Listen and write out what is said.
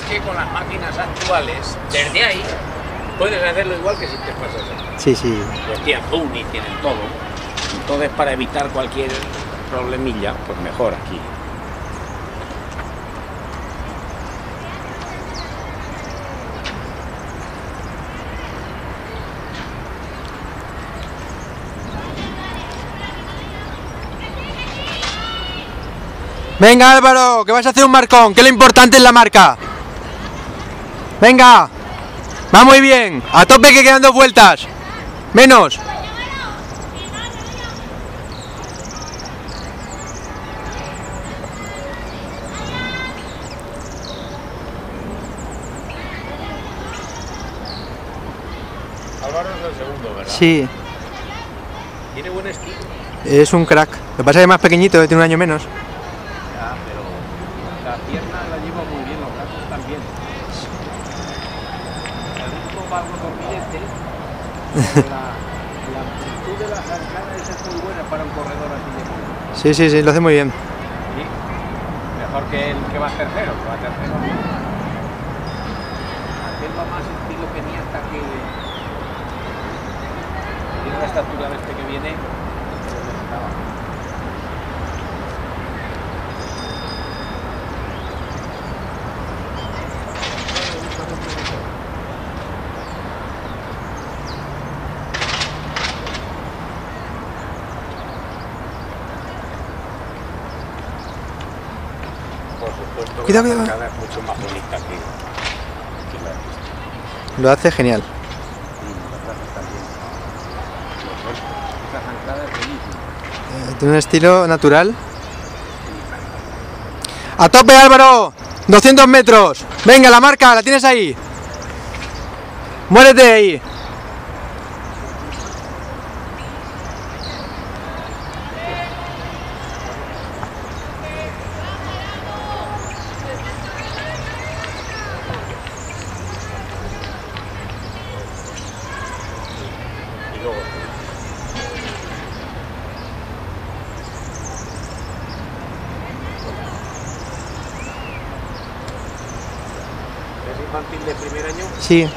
Que con las máquinas actuales, desde ahí, puedes hacerlo igual que si te pasas ahí. Sí, sí. Pues tienen zoom y tienen todo. Entonces, para evitar cualquier problemilla, pues mejor aquí. Venga, Álvaro, que vas a hacer un marcón, que lo importante es la marca. Venga, va muy bien, a tope que quedan 2 vueltas. Menos. Álvaro es el segundo, ¿verdad? Sí, Tiene buen estilo. es un crack. Lo que pasa es que es más pequeñito, tiene un año menos. Ya, pero la pierna la lleva muy bien, los brazos también. El ritmo va algo dormilete, pero la amplitud de las arcadas es muy buena para un corredor así de bueno. Sí, sí, sí, lo hace muy bien. Sí, mejor que el que va tercero, Aquel va más estilo Keniata que tiene la estatura de este que viene. Por supuesto, Cuidado, la cuidado. arcada es mucho más bonita que la pista. Lo hace genial. Y los brazos también. Los golpes. Esa zancada es buenísima. Tiene un estilo natural. ¡A tope, Álvaro! 200 metros. Venga, la marca, la tienes ahí. Muérete ahí. Y luego. ¿Es infantil de primer año? Sí.